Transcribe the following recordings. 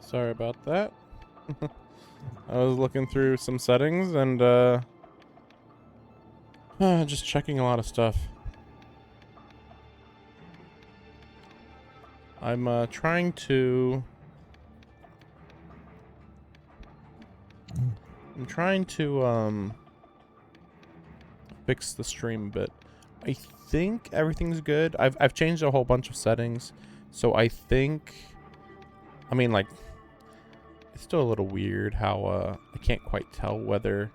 Sorry about that. I was looking through some settings and just checking a lot of stuff. I'm trying to fix the stream a bit. I think everything's good. I've changed a whole bunch of settings, so I think, I mean, like, it's still a little weird how I can't quite tell whether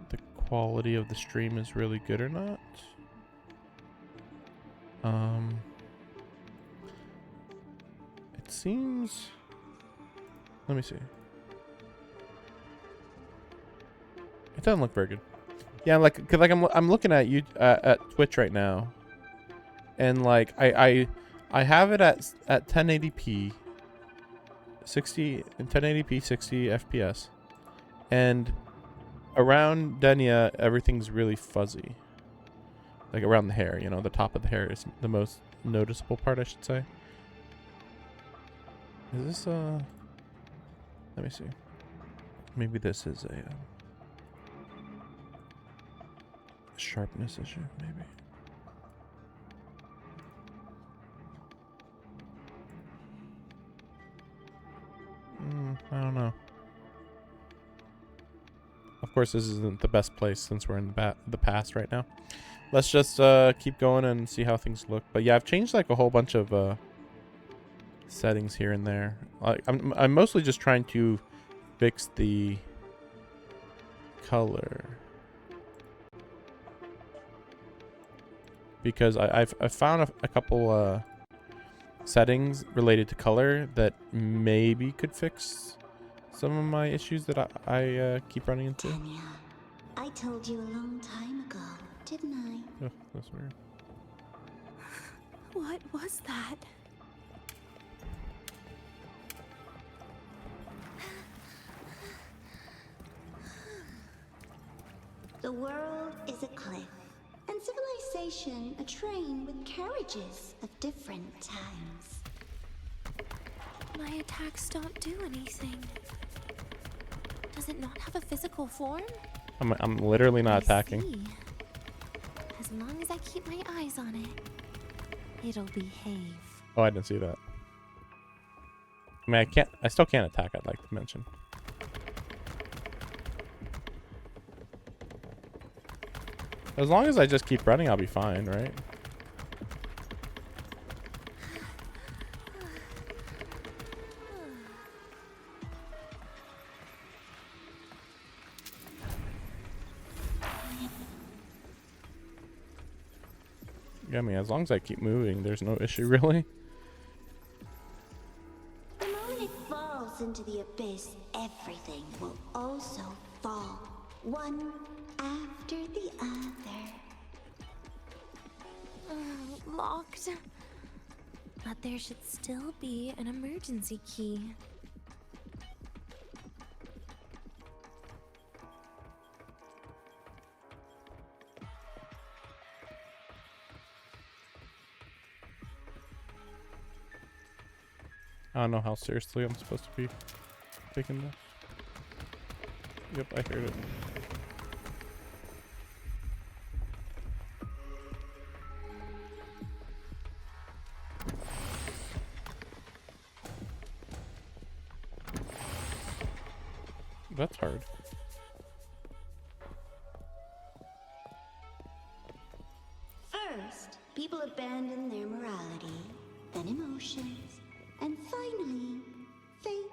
the quality of the stream is really good or not. It seems, let me see. It doesn't look very good. Yeah, like, cause like I'm looking at you at Twitch right now, and like I have it at 1080p, 60 and 1080p 60 FPS, and around Denia everything's really fuzzy. Like around the hair, you know, the top of the hair is the most noticeable part, I should say. Is this let me see. Maybe this is a sharpness issue, maybe. I don't know. Of course, this isn't the best place since we're in the past right now. Let's just keep going and see how things look. But yeah, I've changed like a whole bunch of settings here and there. I'm mostly just trying to fix the color, because I've found a couple settings related to color that maybe could fix some of my issues that I keep running into. Denia, I told you a long time ago, didn't I? Oh, that's weird. What was that? The world is a cliff, and civilization a train with carriages of different times. My attacks don't do anything. Does it not have a physical form? I'm literally not attacking. See. As long as I keep my eyes on it, it'll behave. Oh, I didn't see that. I mean, I still can't attack, I'd like to mention. As long as I just keep running, I'll be fine, right? Yeah, I mean, as long as I keep moving, there's no issue, really. The moment it falls into the abyss, everything will also fall, one after the other. Locked. But there should still be an emergency key. I don't know how seriously I'm supposed to be taking this. Yep, I heard it. That's hard. First, people abandon their morality, then emotions, and finally, faith.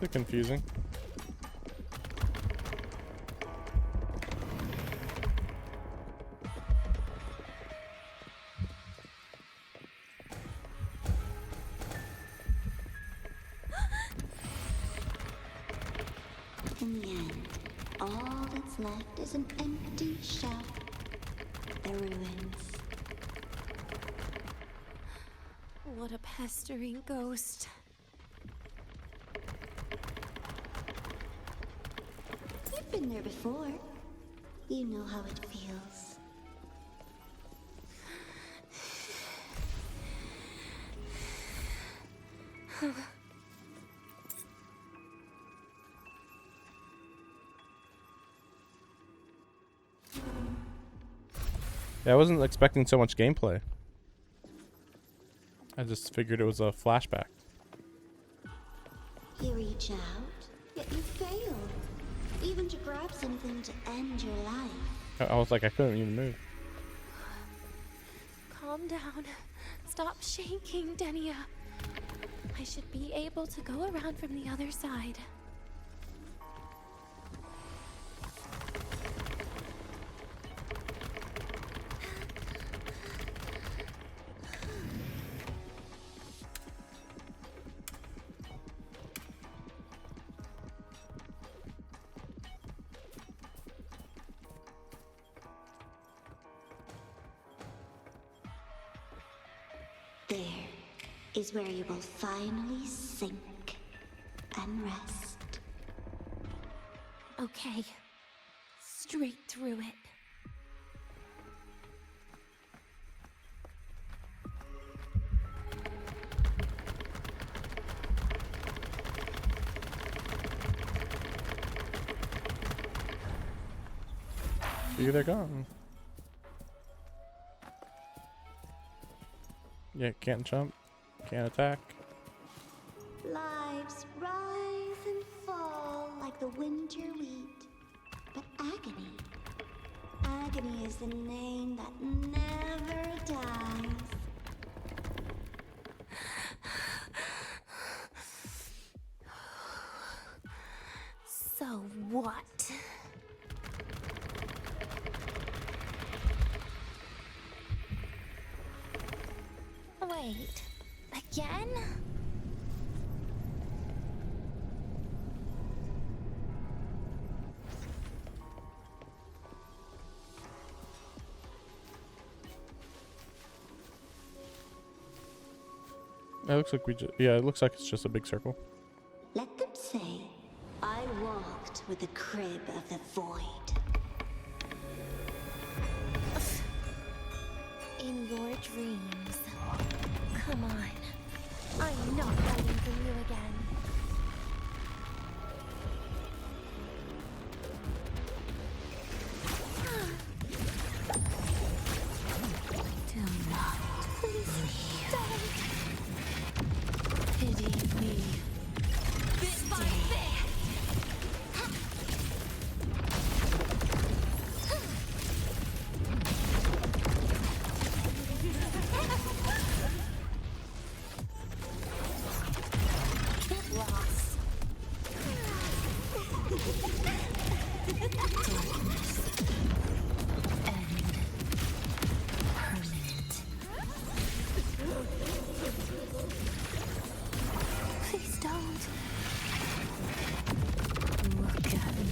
bit confusing. In the end, all that's left is an empty shell. The ruins. What a pestering ghost. You've been there before. You know how it feels. Yeah, I wasn't expecting so much gameplay. I just figured it was a flashback. You reach out, yet you fail. Even to grab something to end your life. I was like, I couldn't even move. Calm down. Stop shaking, Denia. I should be able to go around from the other side. There is where you will finally sink and rest. Okay. Straight through it. See, they're gone. Yeah, can't jump, can't attack. Lives rise and fall like the winter wheat. But agony. Agony is the name that never dies. So what? Wait, again? It looks like we just, yeah, it looks like it's just a big circle. Let them say, I walked with the crib of the void. In your dreams. Come on. I'm not hiding from you again. Do not. Please don't. Pity me. Bit by bit. Get lost. Darkness. End. Permanent. Please don't. Look at me.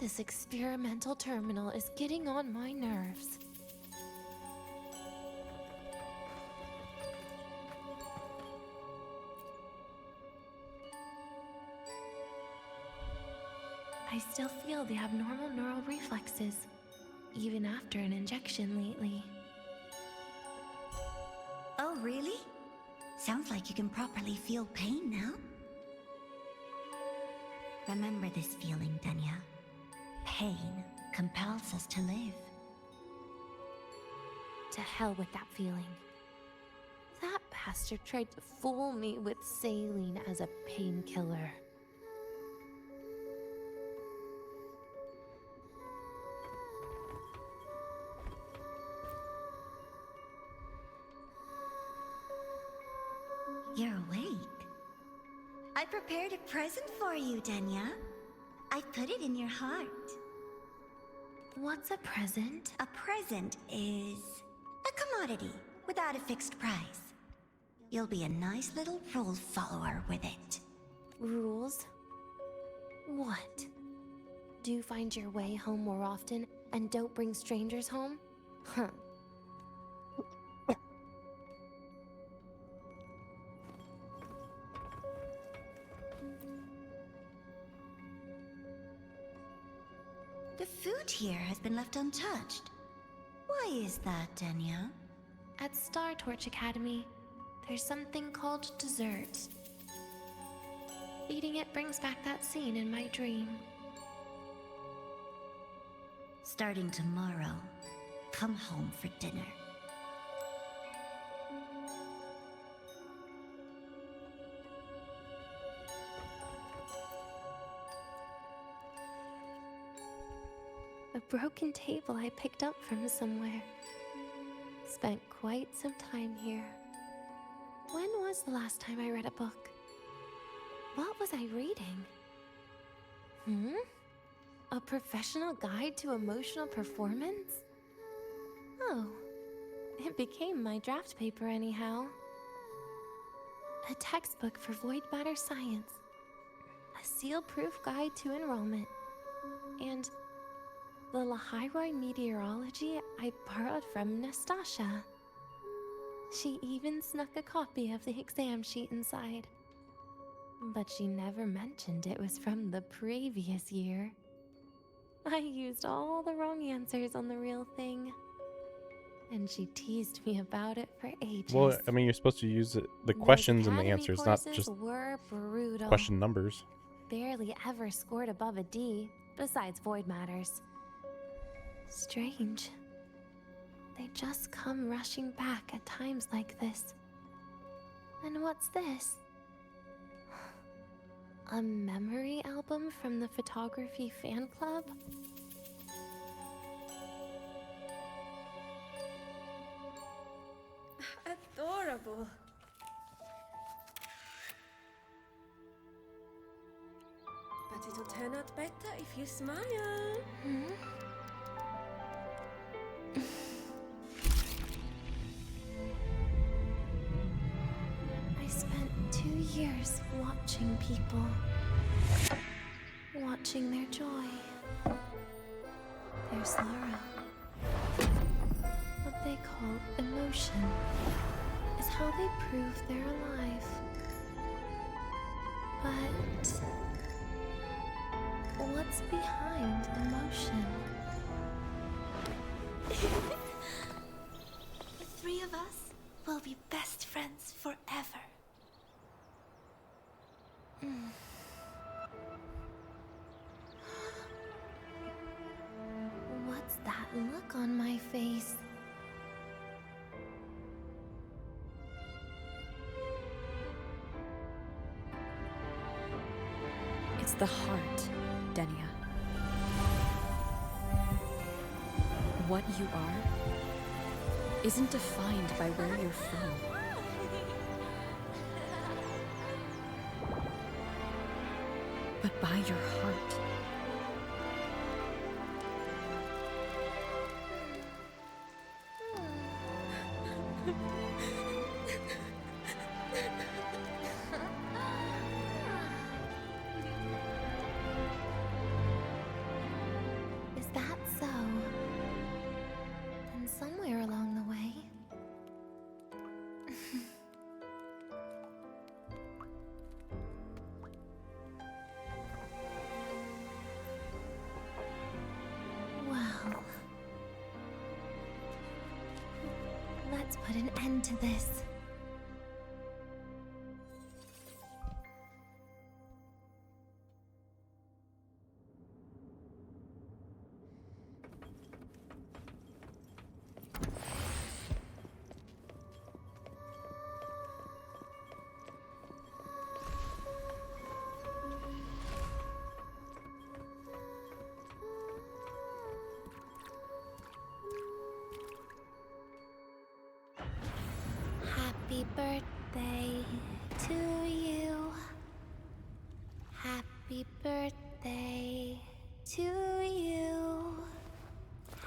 This experimental terminal is getting on my nerves. I still feel the abnormal neural reflexes. even after an injection lately. Oh, really? Sounds like you can properly feel pain now. Remember this feeling, Denia. Pain compels us to live. To hell with that feeling. That bastard tried to fool me with saline as a painkiller. You're awake. I prepared a present for you, Denia. I put it in your heart. What's a present? A present is a commodity without a fixed price. You'll be a nice little rule follower with it. Rules? What? Do you find your way home more often and don't bring strangers home? Huh. The food here has been left untouched. Why is that, Denia? At Star Torch Academy, there's something called dessert. Eating it brings back that scene in my dream. Starting tomorrow, come home for dinner. A broken table I picked up from somewhere. Spent quite some time here. When was the last time I read a book? What was I reading? A professional guide to emotional performance? Oh, it became my draft paper anyhow. A textbook for void matter science. A seal-proof guide to enrollment. And the Lahiroi meteorology I borrowed from Nastasha. She even snuck a copy of the exam sheet inside. But she never mentioned it was from the previous year. I used all the wrong answers on the real thing. And she teased me about it for ages. Well, I mean, you're supposed to use the questions and the answers, not just were brutal. question numbers. Barely ever scored above a D, besides void matters. Strange. They just come rushing back at times like this. And what's this? A memory album from the photography fan club? Adorable. But it'll turn out better if you smile. I spent 2 years watching people. Watching their joy. Their sorrow. What they call emotion is how they prove they're alive. But what's behind emotion? The three of us will be best friends forever. What's that look on my face? It's the heart, Denia. What you are isn't defined by where you're from. But by your heart. Is that so? Then somewhere along the way... put an end to this. Happy birthday to you. Happy birthday to you.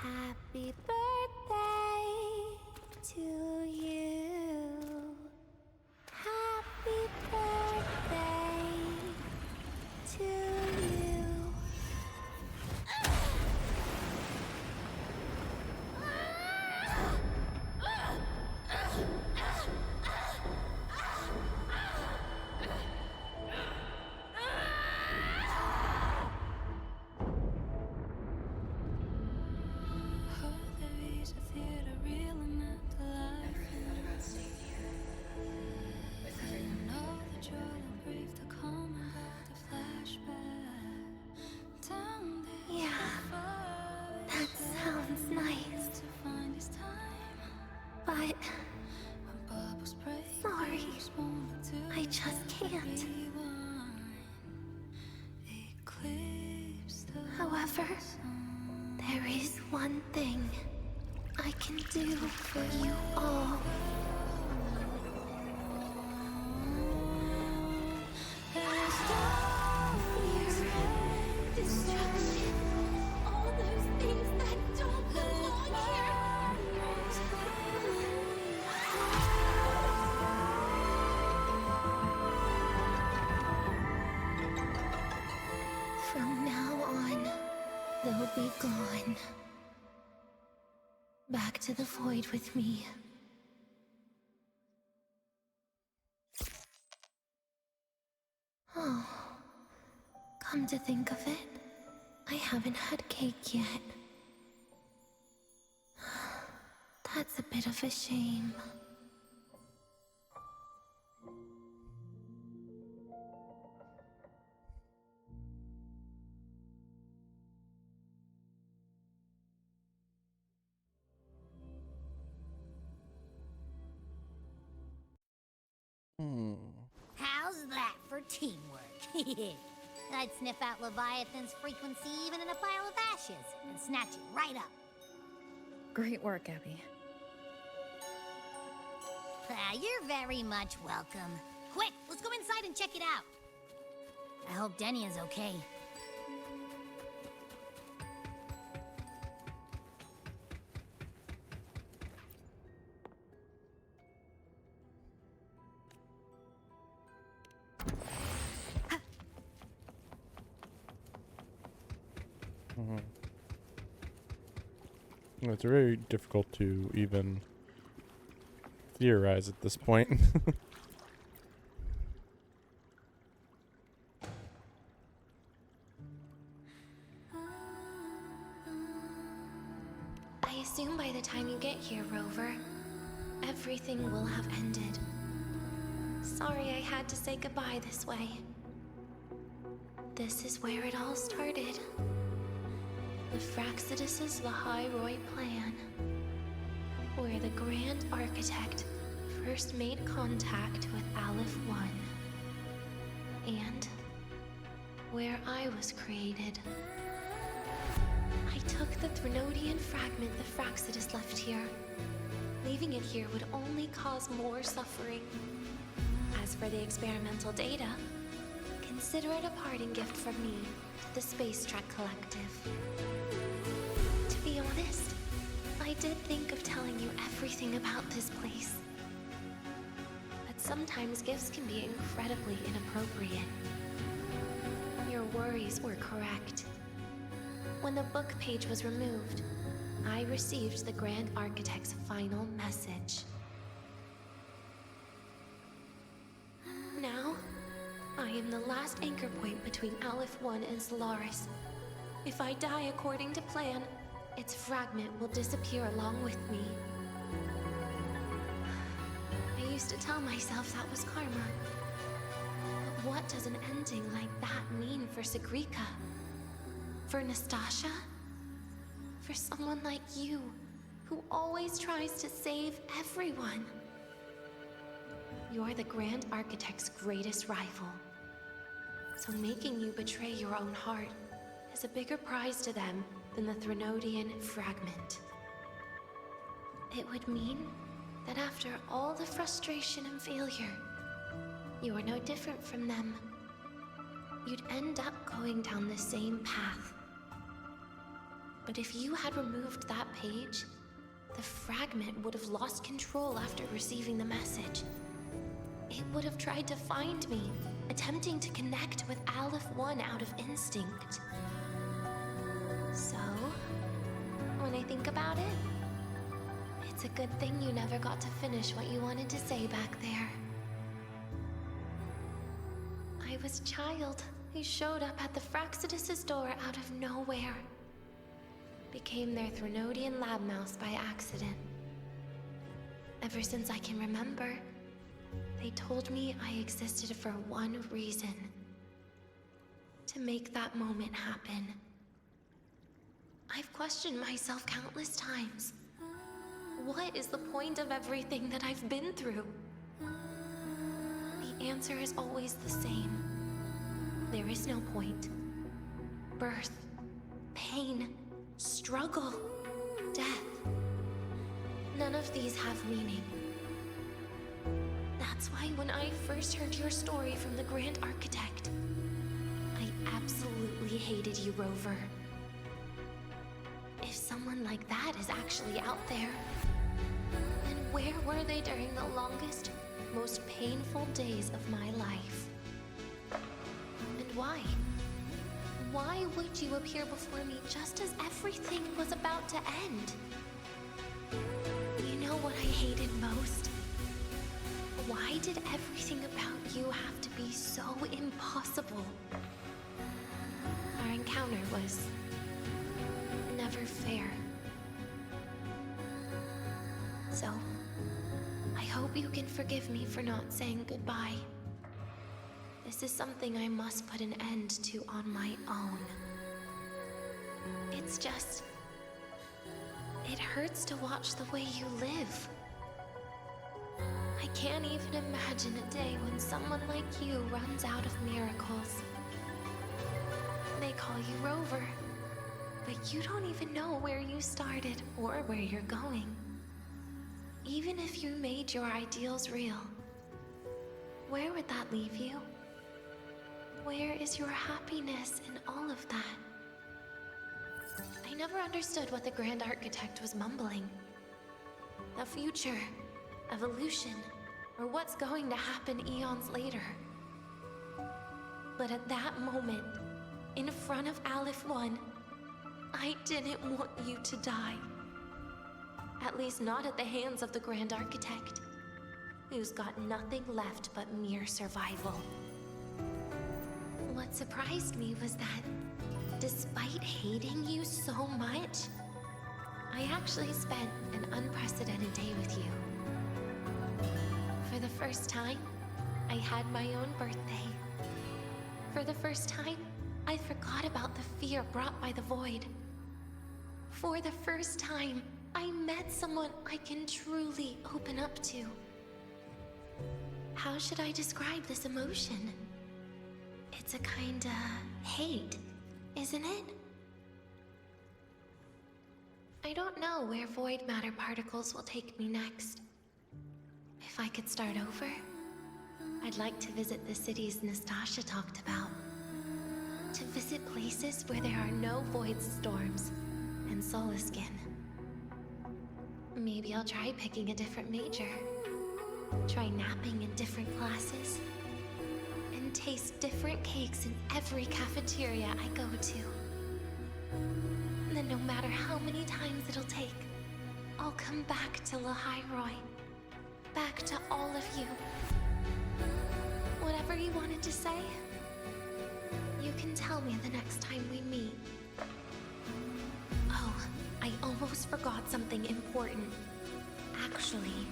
Happy birthday to you. Happy birthday to you. Yeah, that sounds nice. But sorry, I just can't. However, there is one thing I can do for you all. Destruction. All those things that don't belong here. From now on, they'll be gone. Back to the void with me. Oh, come to think of it, I haven't had cake yet. That's a bit of a shame. How's that for teamwork? I'd sniff out Leviathan's frequency even in a pile of ashes and snatch it right up. Great work, Abby. You're very much welcome. Quick, let's go inside and check it out. I hope Denia's okay. It's very difficult to even theorize at this point. I assume by the time you get here, Rover, everything will have ended. Sorry I had to say goodbye this way. This is where it all started. The Fraxidus' Lahairoi plan, where the Grand Architect first made contact with Aleph One, and where I was created. I took the Threnodian fragment the Fraxidus left here. Leaving it here would only cause more suffering. As for the experimental data, consider it a parting gift from me to the Space Trek Collective. To be honest, I did think of telling you everything about this place. But sometimes gifts can be incredibly inappropriate. Your worries were correct. When the book page was removed, I received the Grand Architect's final message. Now, I am the last anchor point between Aleph One and Solaris. If I die according to plan, its fragment will disappear along with me. used to tell myself that was karma. But what does an ending like that mean for Sigrika? For Nastasha? For someone like you, who always tries to save everyone? You're the Grand Architect's greatest rival. So making you betray your own heart is a bigger prize to them than the Threnodian fragment. It would mean that after all the frustration and failure, you are no different from them. You'd end up going down the same path. But if you had removed that page, the fragment would have lost control after receiving the message. It would have tried to find me, attempting to connect with Aleph 1 out of instinct. So, when I think about it, it's a good thing you never got to finish what you wanted to say back there. I was a child who showed up at the Fraxidus' door out of nowhere. Became their Threnodian lab mouse by accident. Ever since I can remember, they told me I existed for one reason. To make that moment happen. I've questioned myself countless times. What is the point of everything that I've been through? The answer is always the same. There is no point. Birth, pain, struggle, death. None of these have meaning. That's why when I first heard your story from the Grand Architect, I absolutely hated you, Rover. If someone like that is actually out there, then where were they during the longest, most painful days of my life? And why? Why would you appear before me just as everything was about to end? You know what I hated most? Why did everything about you have to be so impossible? Our encounter was never fair. So, I hope you can forgive me for not saying goodbye. This is something I must put an end to on my own. It's just... it hurts to watch the way you live. I can't even imagine a day when someone like you runs out of miracles. They call you Rover, but you don't even know where you started or where you're going. Even if you made your ideals real, where would that leave you? Where is your happiness in all of that? I never understood what the Grand Architect was mumbling. The future, evolution, or what's going to happen eons later. But at that moment, in front of Aleph 1, I didn't want you to die. At least not at the hands of the Grand Architect, who's got nothing left but mere survival. What surprised me was that, despite hating you so much, I actually spent an unprecedented day with you. For the first time, I had my own birthday. For the first time, I forgot about the fear brought by the void. For the first time, I met someone I can truly open up to. How should I describe this emotion? It's a kinda hate, isn't it? I don't know where void matter particles will take me next. If I could start over, I'd like to visit the cities Nastasha talked about. To visit places where there are no void storms and Solaskin. Maybe I'll try picking a different major. Try napping in different classes. And taste different cakes in every cafeteria I go to. Then no matter how many times it'll take, I'll come back to Lahairoi. Back to all of you. Whatever you wanted to say, you can tell me the next time we meet. Oh, I almost forgot something important. Actually,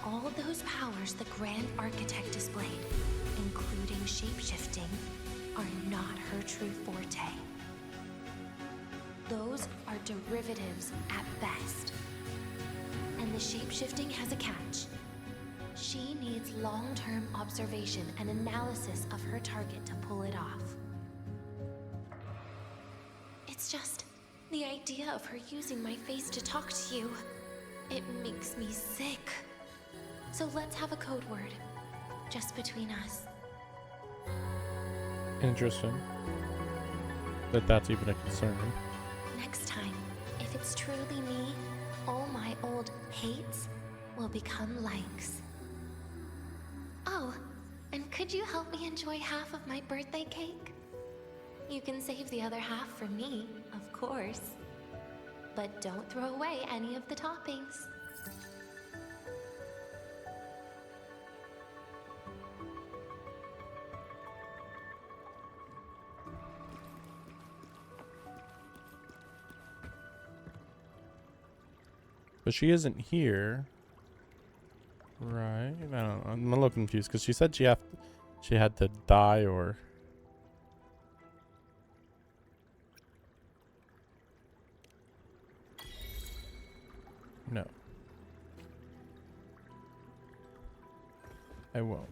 all those powers the Grand Architect displayed, including shape-shifting, are not her true forte. Those are derivatives at best. And the shape-shifting has a catch. She needs long-term observation and analysis of her target to pull it off. It's just the idea of her using my face to talk to you. It makes me sick. So let's have a code word, just between us. Interesting. That's even a concern. Next time, if it's truly me, all my old hates will become likes. Oh, and could you help me enjoy half of my birthday cake? You can save the other half for me, of course. But don't throw away any of the toppings. But she isn't here. Right? I don't know. I'm a little confused because she said she had to die or... No. I won't.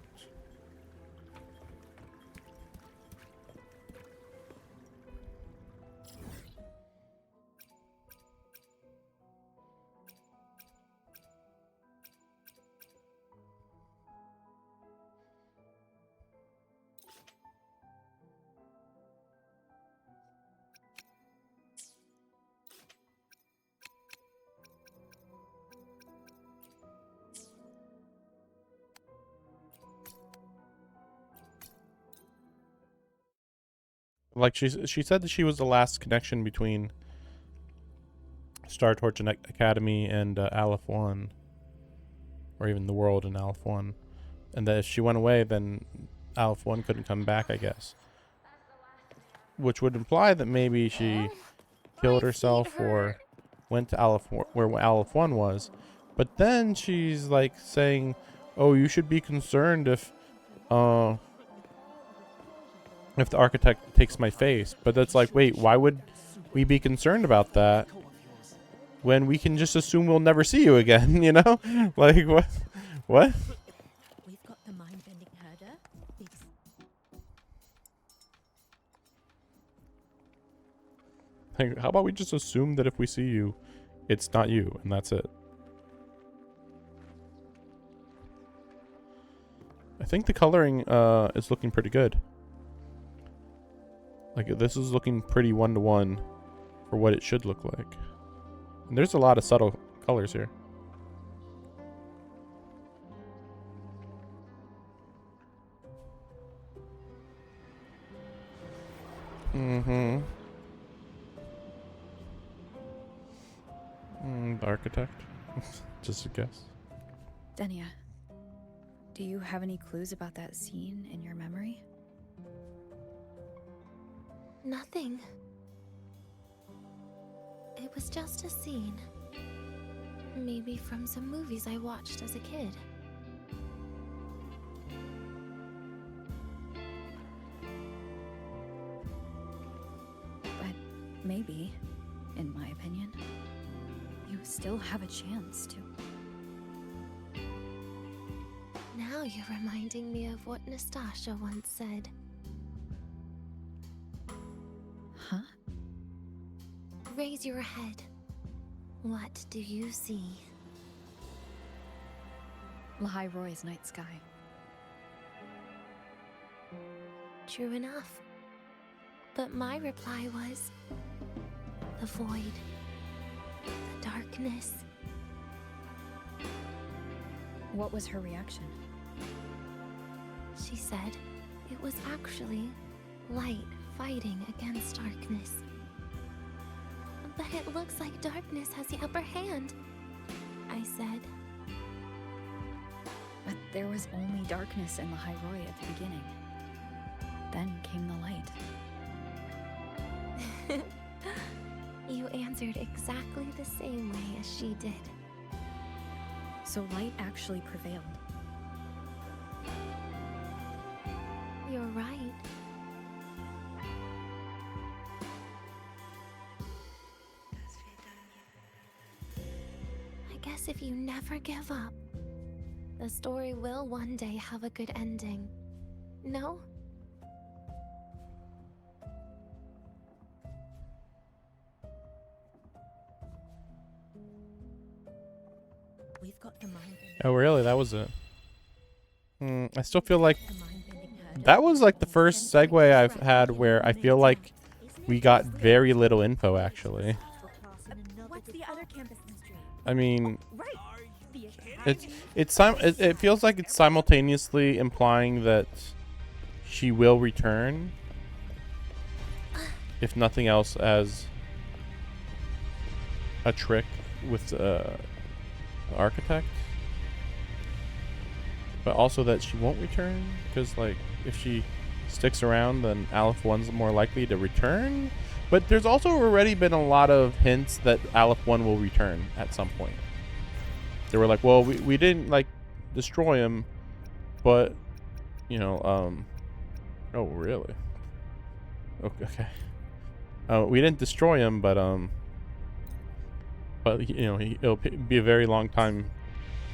Like she said that she was the last connection between Star Torch and Academy and Aleph 1, or even the world in Aleph 1, and that if she went away, then Aleph 1 couldn't come back, I guess. Which would imply that maybe she killed herself or went to Aleph, where Aleph 1 was. But then she's like saying, "Oh, you should be concerned if the architect takes my face." But that's like, wait, why would we be concerned about that when we can just assume we'll never see you again, you know? Like, what? What? We've got the mind-bending herder. Like, how about we just assume that if we see you, it's not you, and that's it? I think the coloring is looking pretty good. Like, this is looking pretty one-to-one for what it should look like. And there's a lot of subtle colors here. Mm-hmm. The architect. Just a guess. Denia, do you have any clues about that scene in your memory? Nothing. It was just a scene. Maybe from some movies I watched as a kid. But maybe, in my opinion, you still have a chance to. Now you're reminding me of what Nastasha once said. Huh? Raise your head. What do you see? Lahai Roy's night sky. True enough. But my reply was... the void. The darkness. What was her reaction? She said it was actually light fighting against darkness. But it looks like darkness has the upper hand, I said. But there was only darkness in Lahai Roy at the beginning. Then came the light. You answered exactly the same way as she did. So light actually prevailed. You're right. I guess if you never give up, the story will one day have a good ending. No? We've got the mind bending. Oh, really? That was it. I still feel like The mind bending hurdle. that was like the first segue I've had where I feel like we got very little info, actually. What's the other campus mystery? I mean, Right. The it feels like it's simultaneously implying that she will return, if nothing else, as a trick with the architect, but also that she won't return because, like, if she sticks around, then Aleph 1's more likely to return. But there's also already been a lot of hints that Aleph 1 will return at some point. They were like, well, we didn't, like, destroy him, but, you know, oh, really? Okay. We didn't destroy him, but you know, it'll be a very long time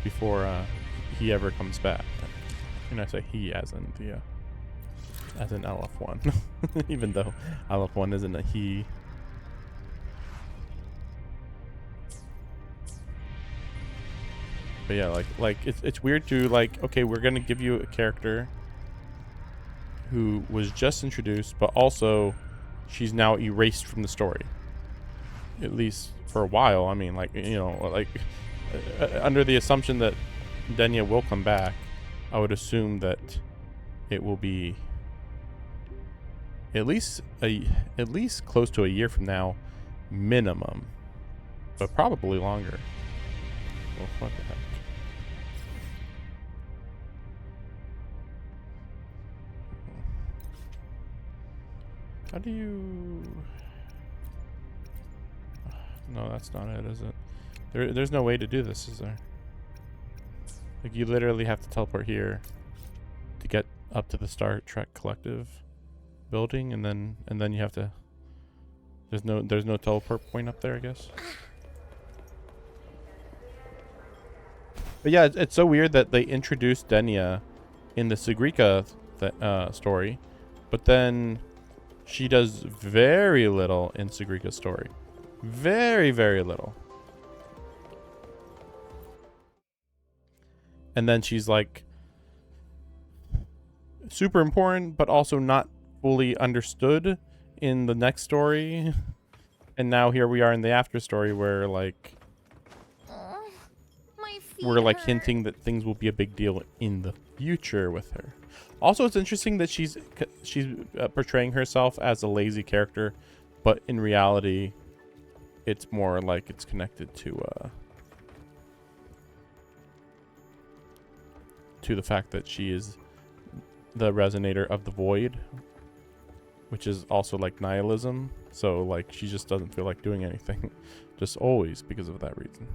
before he ever comes back. And I say he as in the as in Aleph 1, even though Aleph 1 isn't a he. But yeah, like it's weird to, like, okay, we're gonna give you a character who was just introduced, but also she's now erased from the story, at least for a while. I mean, like, you know, like under the assumption that Denia will come back, I would assume that it will be at least close to a year from now, minimum, but probably longer. Well, what the heck? How do you? No, that's not it, is it? There's no way to do this, is there? Like, you literally have to teleport here to get up to the Star Trek Collective building, and then you have to. There's no teleport point up there, I guess. But yeah, it's so weird that they introduced Denia in the Sigrika story, but then she does very little in Sigrika's story. Very, very little. And then she's like super important, but also not fully understood in the next story. And now here we are in the after story where, like, My feet we're like hurt. hinting that things will be a big deal in the future with her. Also, it's interesting that she's portraying herself as a lazy character, but in reality, it's more like it's connected to the fact that she is the resonator of the void, which is also like nihilism. So, like, she just doesn't feel like doing anything, just always because of that reason.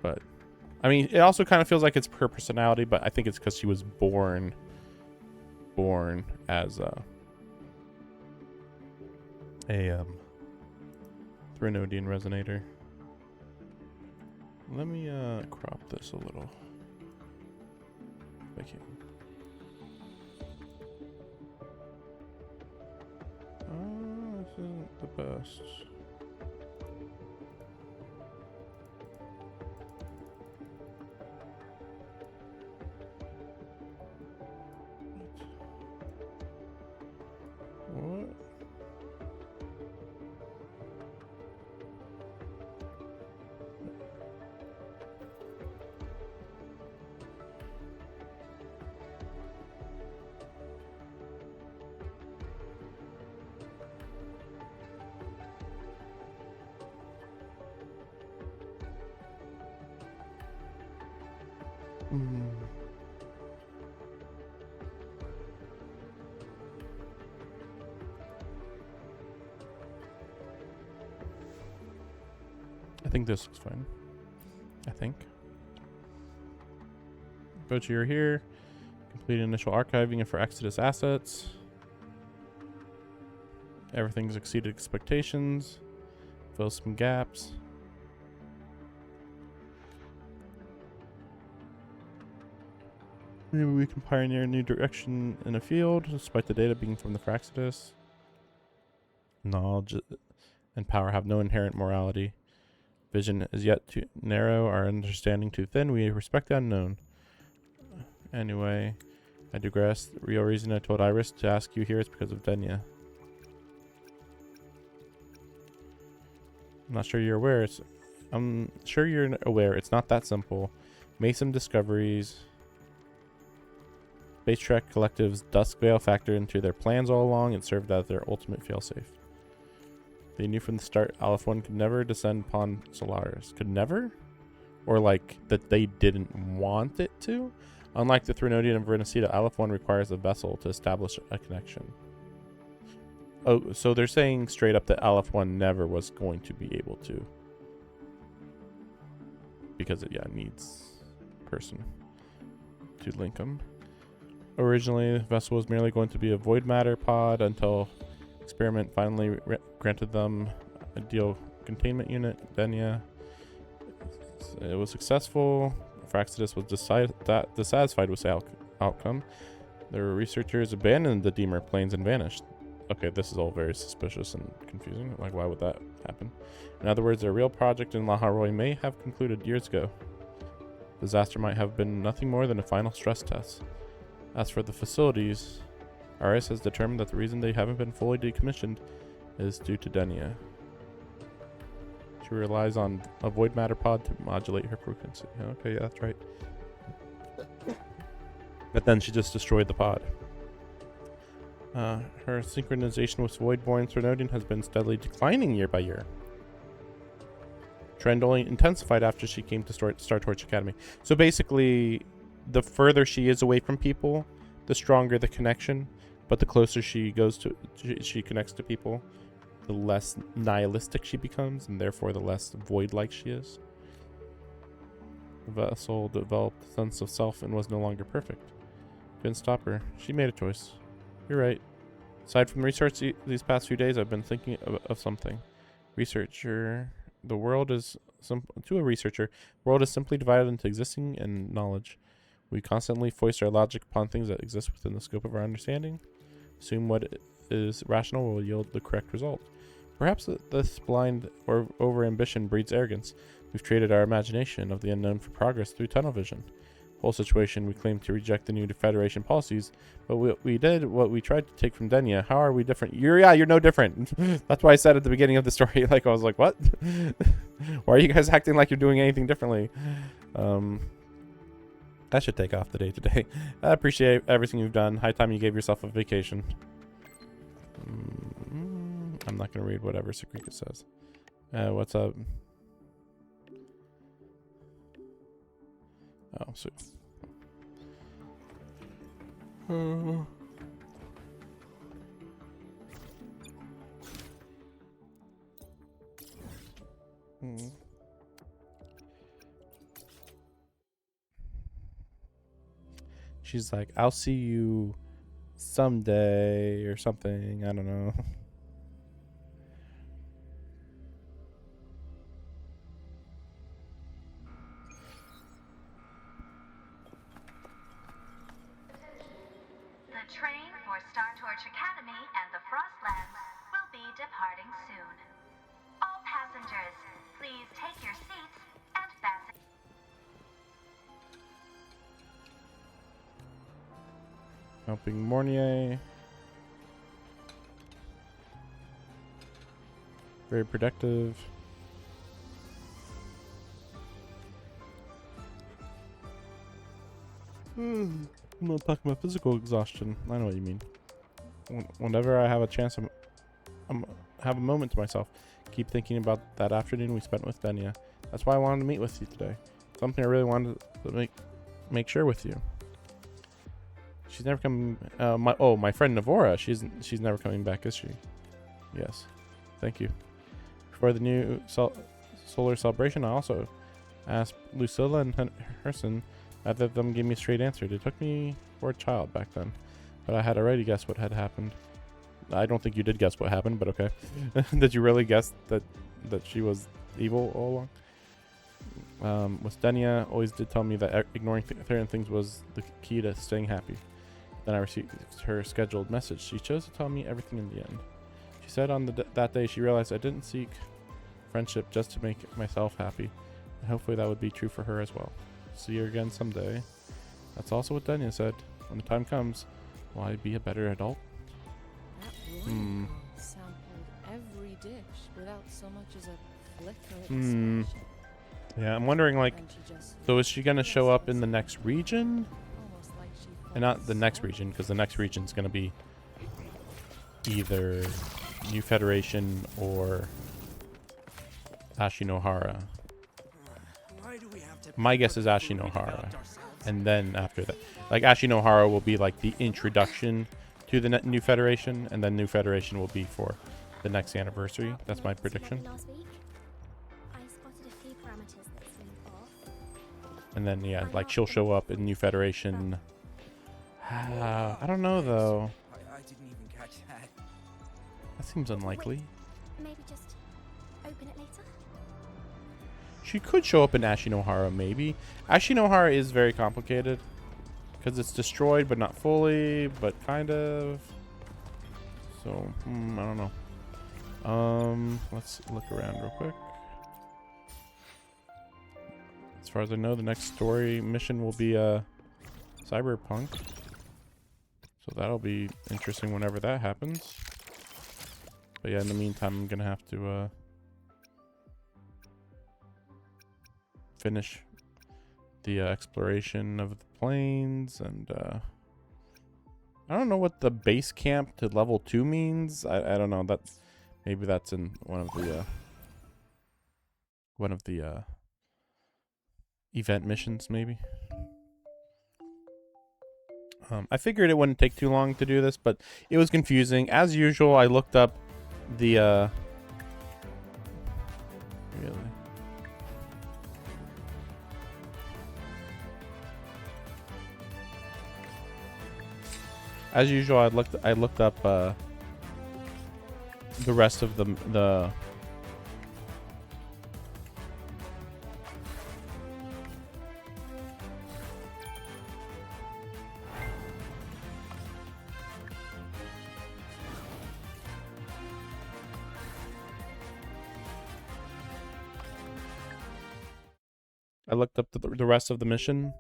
But I mean, it also kind of feels like it's her personality, but I think it's because she was born as a Threnodian resonator. Let me crop this a little. If I can. This isn't the best. What? I think this looks fine. I think. Bochi, you're here. Complete initial archiving for Exodus assets. Everything's exceeded expectations. Fill some gaps. Maybe we can pioneer a new direction in a field, despite the data being from the Fraxidus. Knowledge and power have no inherent morality. Vision is yet too narrow, our understanding too thin. We respect the unknown. Anyway, I digress. The real reason I told Iris to ask you here is because of Denia. I'm not sure you're aware. I'm sure you're aware. It's not that simple. Made some discoveries. Space Trek Collective's Dusk Veil factored into their plans all along and served as their ultimate failsafe. They knew from the start Aleph 1 could never descend upon Solaris. Could never? Or like that they didn't want it to? Unlike the Threnodian and Vernacita, Aleph 1 requires a vessel to establish a connection. Oh, so they're saying straight up that Aleph 1 never was going to be able to. Because it, needs a person to link them. Originally, the vessel was merely going to be a void matter pod until Experiment finally granted them a ideal containment unit, Denia. It was successful. Fraxidus was dissatisfied with the outcome. Their researchers abandoned the Deemer planes and vanished. Okay, this is all very suspicious and confusing. Like, why would that happen? In other words, their real project in La Haroi may have concluded years ago. Disaster might have been nothing more than a final stress test. As for the facilities, RS has determined that the reason they haven't been fully decommissioned is due to Denia. She relies on a void matter pod to modulate her frequency. Okay, yeah, that's right. But then she just destroyed the pod. Her synchronization with Voidborn Threnodian has been steadily declining year by year. Trend only intensified after she came to Star Torch Academy. So basically, the further she is away from people, the stronger the connection. But the closer she goes to, she connects to people, the less nihilistic she becomes, and therefore the less void-like she is. The vessel developed a sense of self and was no longer perfect. Couldn't stop her. She made a choice. You're right. Aside from research these past few days, I've been thinking of something. The world is simply divided into existing and knowledge. We constantly foist our logic upon things that exist within the scope of our understanding. Assume what is rational will yield the correct result. Perhaps this blind or over-ambition breeds arrogance. We've traded our imagination of the unknown for progress through tunnel vision. Whole situation, we claim to reject the new Federation policies, but we did what we tried to take from Denia. How are we different? You're no different. That's why I said at the beginning of the story, like, I was like, what? Why are you guys acting like you're doing anything differently? That should take off the day today. I appreciate everything you've done. High time you gave yourself a vacation. I'm not going to read whatever Sakrika says. What's up? Oh, sweet. She's like, I'll see you someday or something. I don't know. The train for Star Torch Academy and the Frostlands will be departing soon. All passengers, please take your seats and fasten. Helping Mornier. Very productive. I'm not talking about physical exhaustion. I know what you mean. Whenever I have a chance, I'm have a moment to myself. Keep thinking about that afternoon we spent with Denia. That's why I wanted to meet with you today. Something I really wanted to make sure with you. She's never coming. My friend Navora. She's never coming back, is she? Yes. Thank you. For the new solar celebration, I also asked Lucilla and Herson Neither of them gave me a straight answer. They took me for a child back then, but I had already guessed what had happened. I don't think you did guess what happened, but okay. Did you really guess that she was evil all along? With Denia, always did tell me that ignoring certain things was the key to staying happy. Then I received her scheduled message. She chose to tell me everything in the end. She said on that day she realized I didn't seek friendship just to make myself happy. And hopefully that would be true for her as well. See her again someday. That's also what Denia said. When the time comes, will I be a better adult? That woman sampled every dish without so much as a flicker at the selection. Yeah, I'm wondering, like, And she just so is she going to show up in the next region? almost like she And not the next region, because the next region is going to be either New Federation or Ashinohara. My guess is Ashinohara. And then after that, like, Ashinohara will be like the introduction to the New Federation, and then New Federation will be for the next anniversary. That's my prediction. Last week, I spotted a few parameters that seemed off. And then, yeah, like, she'll show up in New Federation. I don't know, though. I didn't even catch that. That seems unlikely. Maybe just open it later? She could show up in Ashinohara, maybe. Ashinohara is very complicated. Because it's destroyed, but not fully, but kind of. So, I don't know. Let's look around real quick. As far as I know, the next story mission will be Cyberpunk. So that'll be interesting whenever that happens. But yeah, in the meantime, I'm gonna have to finish the exploration of the plains, and I don't know what the base camp to level 2 means. I don't know. That's maybe that's in one of the event missions, maybe. I figured it wouldn't take too long to do this, but it was confusing. As usual, I looked up the really. As usual, I looked up the rest of the I looked up the rest of the mission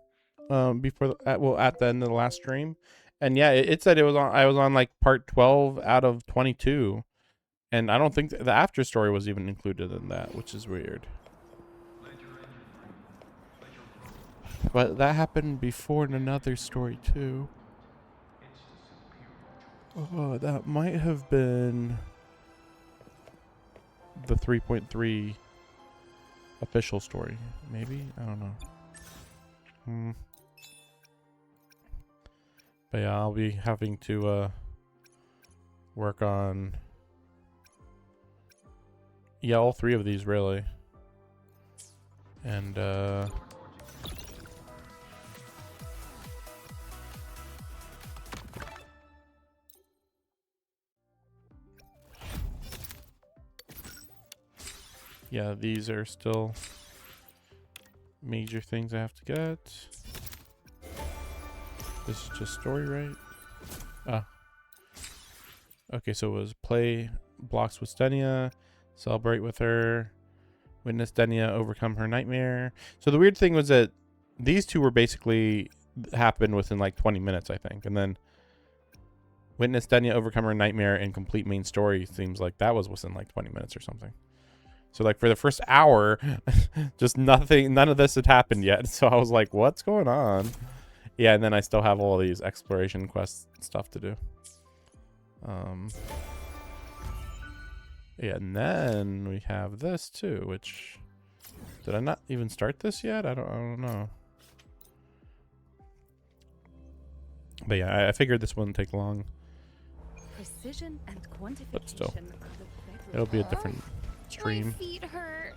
before at the end of the last stream, and yeah, it said I was on like part 12 out of 22, and I don't think the after story was even included in that, which is weird. But that happened before in another story too. Oh, that might have been the 3.3 official story, maybe? I don't know. But yeah, I'll be having to work on all 3 of these really. And yeah, these are still major things I have to get. This is just story, right? Ah. Okay, so it was play blocks with Denia, celebrate with her, witness Denia overcome her nightmare. So the weird thing was that these two were basically happened within like 20 minutes, I think. And then witness Denia overcome her nightmare and complete main story seems like that was within like 20 minutes or something. So like for the first hour, just none of this had happened yet. So I was like, what's going on? Yeah, and then I still have all these exploration quest stuff to do. Yeah, and then we have this too, which did I not even start this yet? I don't know. But yeah, I figured this wouldn't take long. Precision and quantification. But still, are the bedrock. it'll be a different stream. My feet hurt.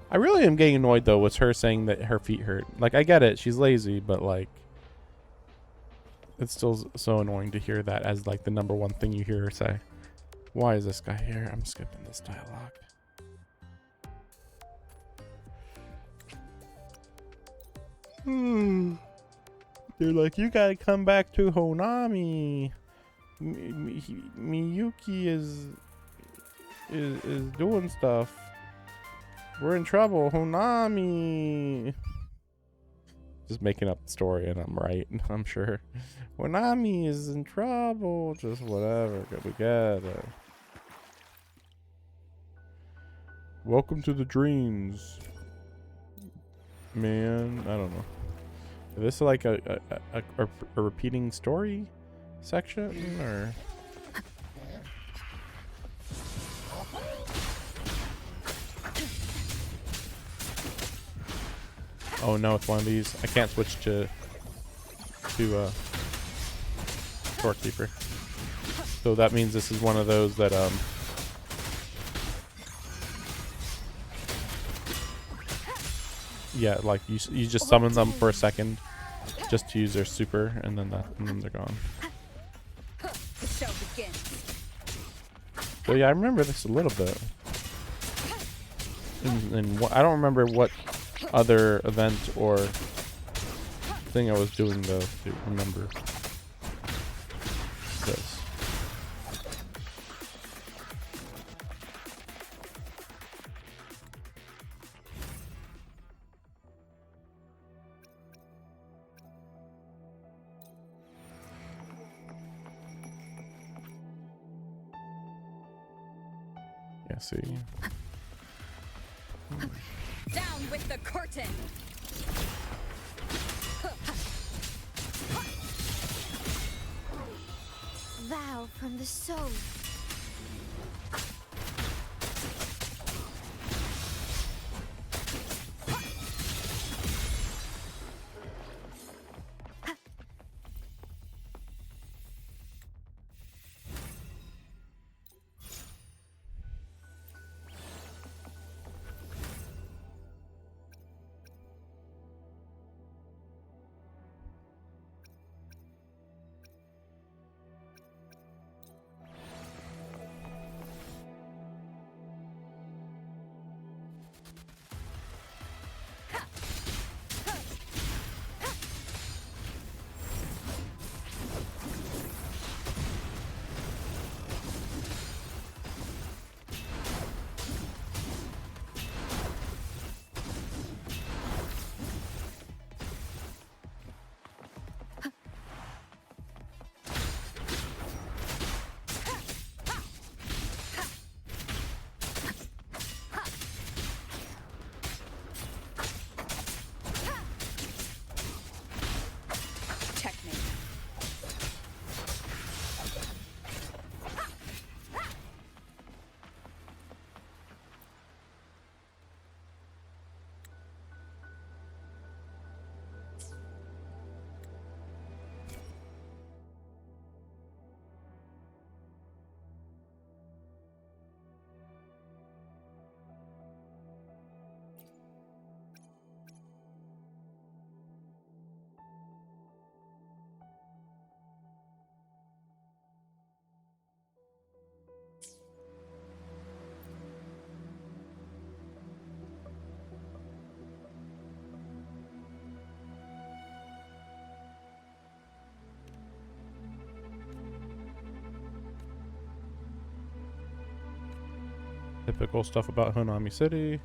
I really am getting annoyed though with her saying that her feet hurt. Like, I get it, she's lazy, but like, it's still so annoying to hear that as like the #1 thing you hear her say. Why is this guy here? I'm skipping this dialogue. They're like, you gotta come back to Honami. Miyuki is doing stuff. We're in trouble, Honami. Just making up the story, and I'm right. I'm sure. Honami is in trouble. Just whatever. We got it. Welcome to the dreams, man. I don't know. Is this like a repeating story section, or? Oh no, it's one of these. I can't switch to Storekeeper. So that means this is one of those that yeah, like you just summon them for a second just to use their super, and then they're gone. So yeah, I remember this a little bit. And I don't remember what other event or thing I was doing though to remember this. Yeah, see. Down with the curtain. Vow from the soul. Typical stuff about Honami City.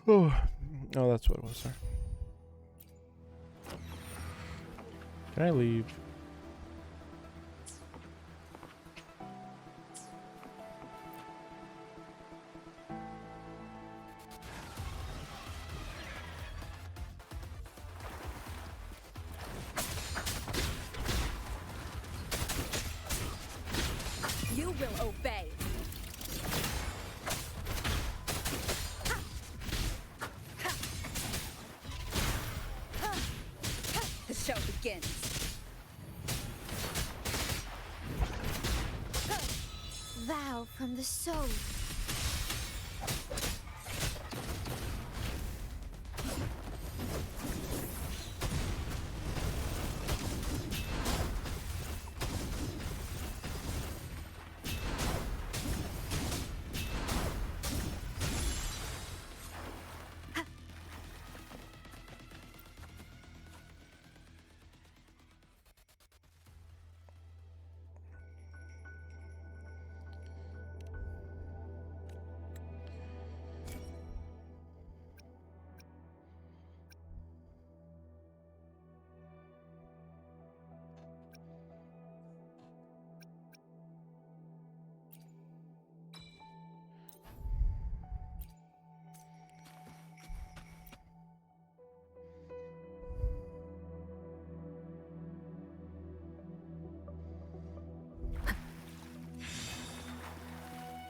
Oh, that's what it was, sir. Can I leave? You will obey. fell from the soul.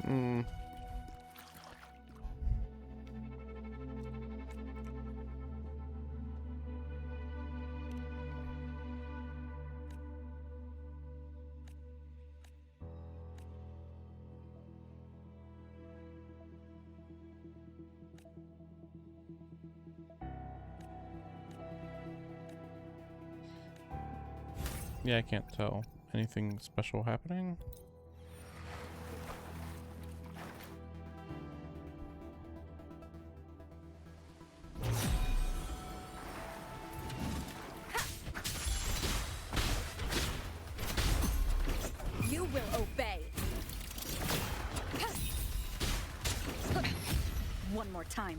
Hmm. Yeah, I can't tell. Anything special happening? You will obey. One more time.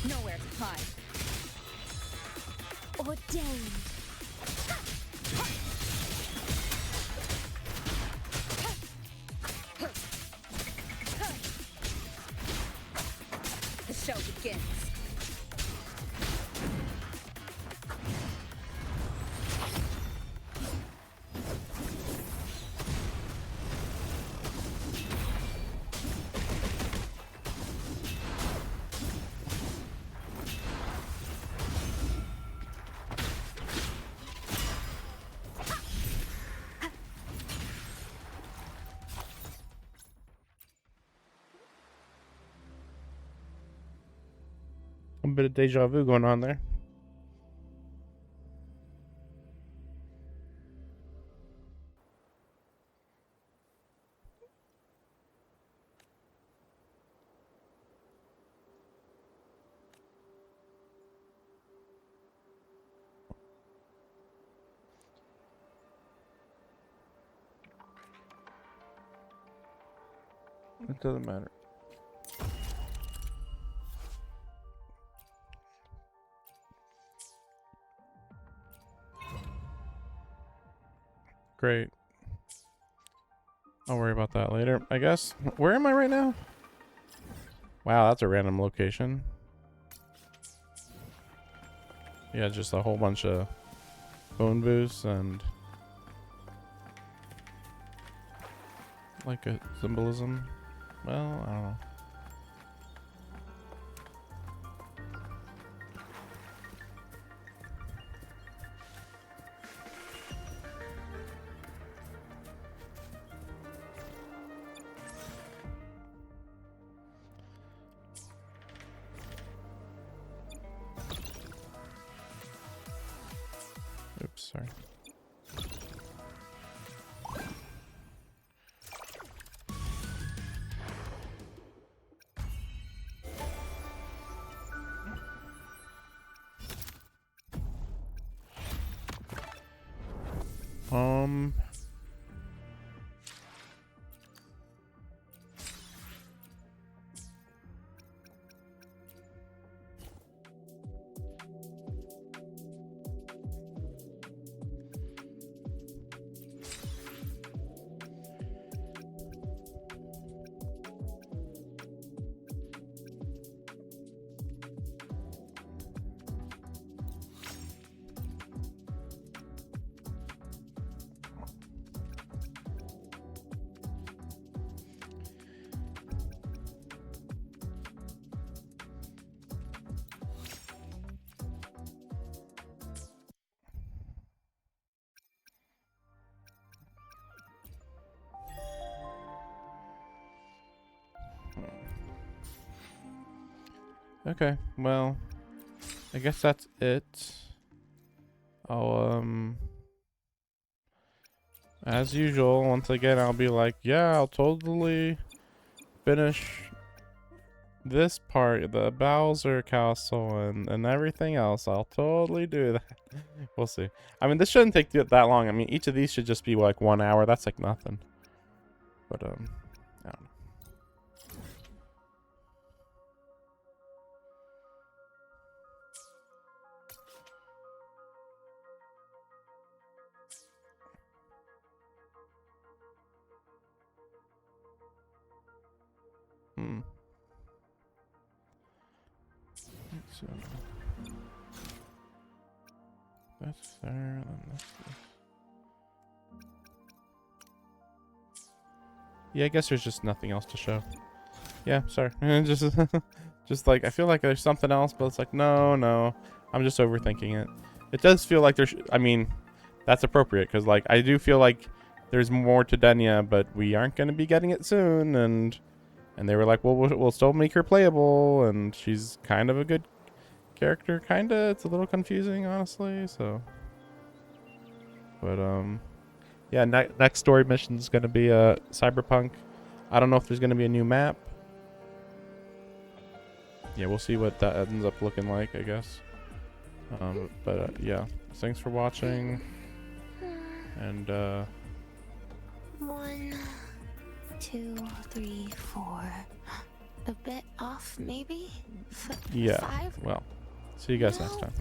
Nowhere to hide. Ordained. The show begins. A bit of deja vu going on there. It doesn't matter. Great. I'll worry about that later, I guess. Where am I right now? Wow, that's a random location. Yeah, just a whole bunch of phone booths and like a symbolism. Well, I don't know. Oops, sorry. Um, Okay, well, I guess that's it. I'll, as usual, once again, I'll be like, yeah, I'll totally finish this part, the Bowser Castle, and everything else. I'll totally do that. We'll see. I mean, this shouldn't take that long. I mean, each of these should just be like 1 hour. That's like nothing. But, I don't know. So that's there, then that's this. Yeah, I guess there's just nothing else to show. Yeah, sorry. just like I feel like there's something else, but it's like no, I'm just overthinking it. It does feel like there's. I mean, that's appropriate because like I do feel like there's more to Denia, but we aren't going to be getting it soon, and they were like, well, we'll still make her playable, and she's kind of a good character, kinda. It's a little confusing, honestly. So, but yeah. Next story mission is gonna be Cyberpunk. I don't know if there's gonna be a new map. Yeah, we'll see what that ends up looking like, I guess. But yeah. Thanks for watching. And 1, 2, 3, 4. A bit off, maybe? yeah. 5? Well, see you guys next time.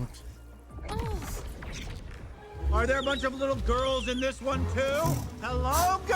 Oh. Are there a bunch of little girls in this one too? Hello, girls!